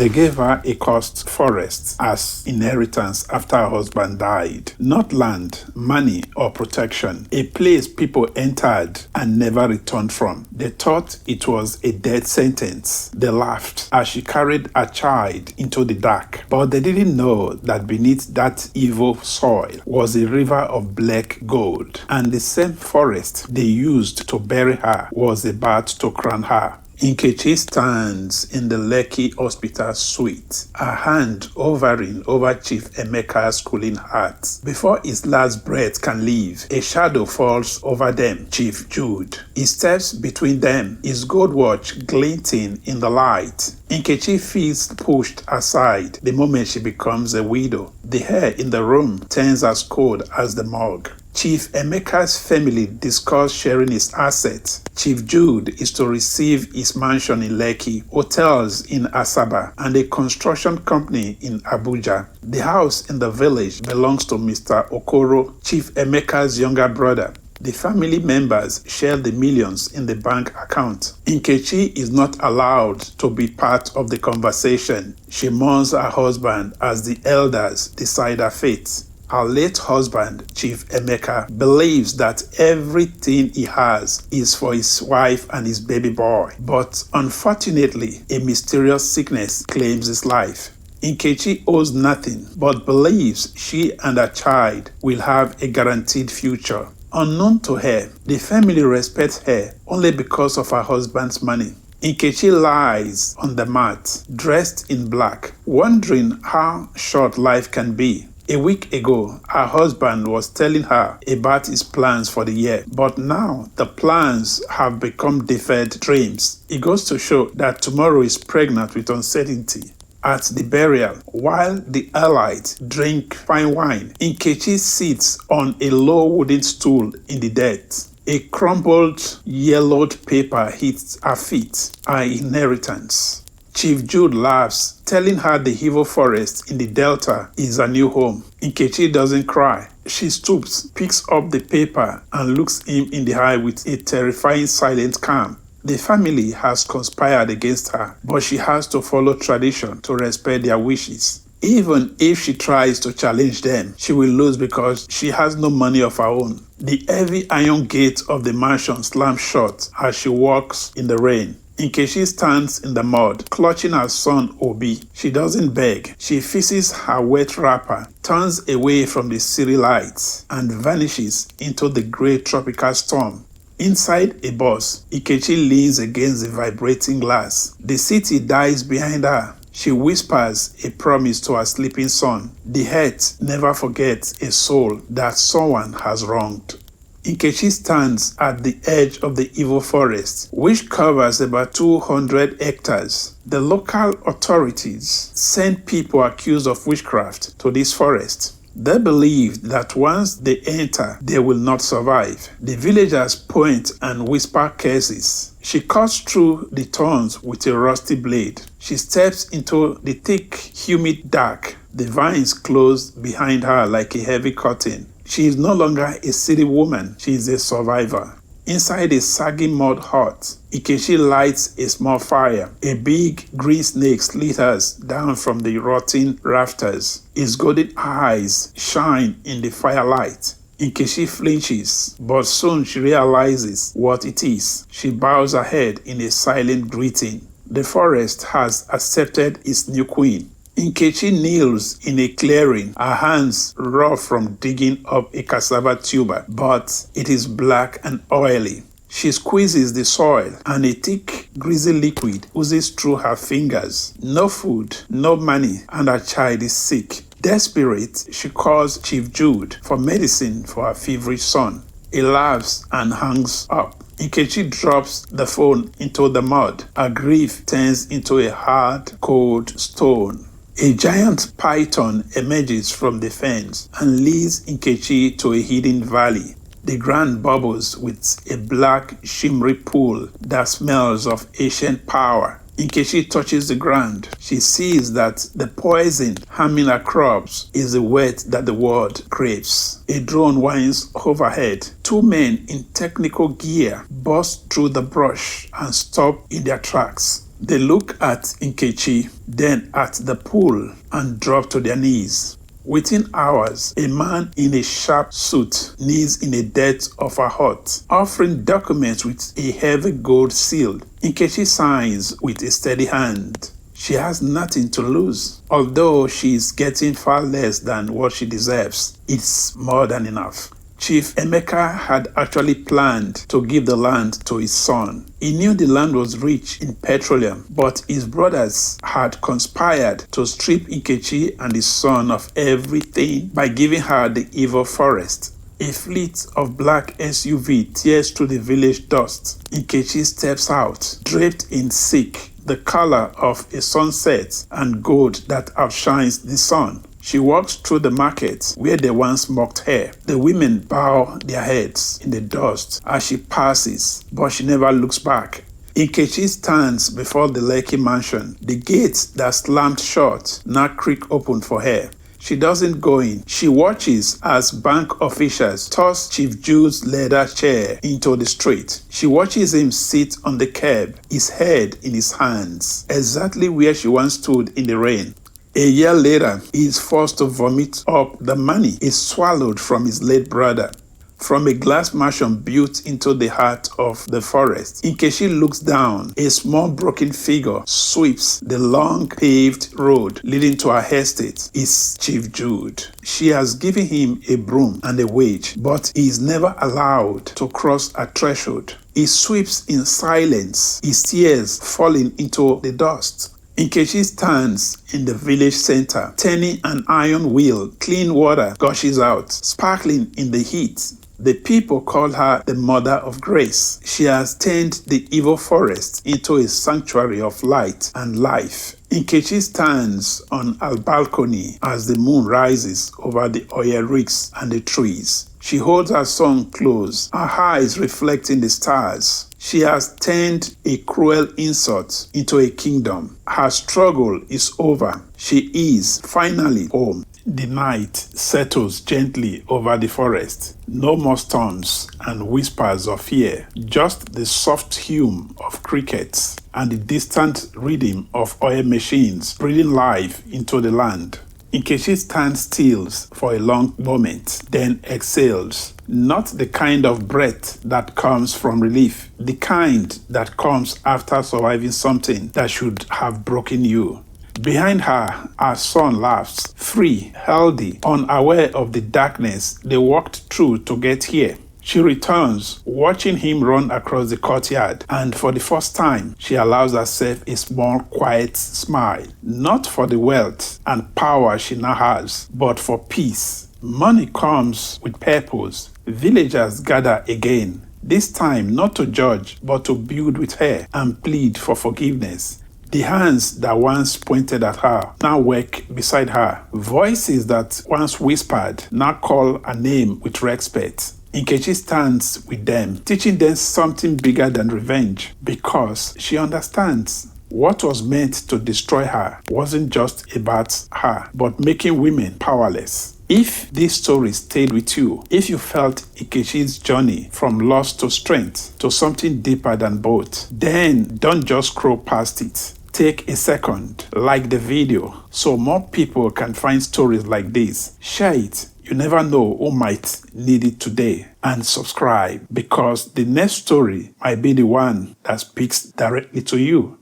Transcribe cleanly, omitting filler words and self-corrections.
They gave her a cursed forest as inheritance after her husband died. Not land, money, or protection. A place people entered and never returned from. They thought it was a death sentence. They laughed as she carried a child into the dark. But they didn't know that beneath that evil soil was a river of black gold. And the same forest they used to bury her was about to crown her. Nkechi stands in the Lekki hospital suite, a hand hovering over Chief Emeka's cooling heart. Before his last breath can leave, a shadow falls over them, Chief Jude. He steps between them, his gold watch glinting in the light. Nkechi feels pushed aside the moment she becomes a widow. The air in the room turns as cold as the morgue. Chief Emeka's family discuss sharing his assets. Chief Jude is to receive his mansion in Lekki, hotels in Asaba, and a construction company in Abuja. The house in the village belongs to Mr. Okoro, Chief Emeka's younger brother. The family members share the millions in the bank account. Nkechi is not allowed to be part of the conversation. She mourns her husband as the elders decide her fate. Her late husband, Chief Emeka, believes that everything he has is for his wife and his baby boy. But unfortunately, a mysterious sickness claims his life. Nkechi owes nothing but believes she and her child will have a guaranteed future. Unknown to her, the family respects her only because of her husband's money. Nkechi lies on the mat, dressed in black, wondering how short life can be. A week ago, her husband was telling her about his plans for the year, but now the plans have become deferred dreams. It goes to show that tomorrow is pregnant with uncertainty. At the burial, while the allies drink fine wine, Nkechi sits on a low wooden stool in the dirt. A crumpled, yellowed paper hits her feet, her inheritance. Chief Jude laughs, telling her the evil forest in the delta is her new home. Nkechi doesn't cry. She stoops, picks up the paper, and looks him in the eye with a terrifying silent calm. The family has conspired against her, but she has to follow tradition to respect their wishes. Even if she tries to challenge them, she will lose because she has no money of her own. The heavy iron gate of the mansion slams shut as she walks in the rain. Nkechi stands in the mud, clutching her son Obi. She doesn't beg. She fixes her wet wrapper, turns away from the city lights, and vanishes into the grey tropical storm. Inside a bus, Nkechi leans against the vibrating glass. The city dies behind her. She whispers a promise to her sleeping son. The earth never forgets a soul that someone has wronged. Nkechi stands at the edge of the evil forest, which covers about 200 hectares. The local authorities send people accused of witchcraft to this forest. They believe that once they enter, they will not survive. The villagers point and whisper curses. She cuts through the thorns with a rusty blade. She steps into the thick, humid dark. The vines close behind her like a heavy curtain. She is no longer a city woman. She is a survivor. Inside a saggy mud hut, Nkechi lights a small fire. A big green snake slithers down from the rotting rafters. Its golden eyes shine in the firelight. Nkechi flinches, but soon she realizes what it is. She bows her head in a silent greeting. The forest has accepted its new queen. Nkechi kneels in a clearing, her hands raw from digging up a cassava tuber, but it is black and oily. She squeezes the soil, and a thick, greasy liquid oozes through her fingers. No food, no money, and her child is sick. Desperate, she calls Chief Jude for medicine for her feverish son. He laughs and hangs up. Nkechi drops the phone into the mud. Her grief turns into a hard, cold stone. A giant python emerges from the fence and leads Nkechi to a hidden valley. The ground bubbles with a black, shimmery pool that smells of ancient power. Nkechi touches the ground. She sees that the poison harming her crops is the wet that the world craves. A drone winds overhead. Two men in technical gear burst through the brush and stop in their tracks. They look at Nkechi, then at the pool, and drop to their knees. Within hours, a man in a sharp suit kneels in the depths of her hut, offering documents with a heavy gold seal. Nkechi signs with a steady hand. She has nothing to lose. Although she is getting far less than what she deserves, it's more than enough. Chief Emeka had actually planned to give the land to his son. He knew the land was rich in petroleum, but his brothers had conspired to strip Nkechi and his son of everything by giving her the evil forest. A fleet of black SUV tears through the village dust. Nkechi steps out, draped in silk, the color of a sunset and gold that outshines the sun. She walks through the market where they once mocked her. The women bow their heads in the dust as she passes, but she never looks back. Nkechi stands before the Lekki mansion. The gates that slammed shut now creak open for her. She doesn't go in. She watches as bank officials toss Chief Jude's leather chair into the street. She watches him sit on the curb, his head in his hands, exactly where she once stood in the rain. A year later, he is forced to vomit up the money he swallowed from his late brother. From a glass mansion built into the heart of the forest, Nkechi looks down. A small broken figure sweeps the long paved road leading to her estate. It's Chief Jude. She has given him a broom and a wage, but he is never allowed to cross a threshold. He sweeps in silence, his tears falling into the dust. Nkechi stands in the village center, turning an iron wheel. Clean water gushes out, sparkling in the heat. The people call her the Mother of Grace. She has turned the evil forest into a sanctuary of light and life. Nkechi stands on a balcony as the moon rises over the oil rigs and the trees. She holds her son close, her eyes reflecting the stars. She has turned a cruel insult into a kingdom. Her struggle is over. She is finally home. The night settles gently over the forest. No more storms and whispers of fear, just the soft hum of crickets and the distant rhythm of oil machines breathing life into the land. Nkechi stands still for a long moment, then exhales. Not the kind of breath that comes from relief, the kind that comes after surviving something that should have broken you. Behind her, her son laughs, free, healthy, unaware of the darkness they walked through to get here. She returns, watching him run across the courtyard, and for the first time, she allows herself a small, quiet smile. Not for the wealth and power she now has, but for peace. Money comes with purpose. Villagers gather again, this time not to judge, but to build with her and plead for forgiveness. The hands that once pointed at her now work beside her. Voices that once whispered now call her name with respect. Nkechi stands with them, teaching them something bigger than revenge, because she understands what was meant to destroy her wasn't just about her, but making women powerless. If this story stayed with you, if you felt Nkechi's journey from loss to strength to something deeper than both, then don't just scroll past it. Take a second, like the video, so more people can find stories like this. Share it. You never know who might need it today. And subscribe, because the next story might be the one that speaks directly to you.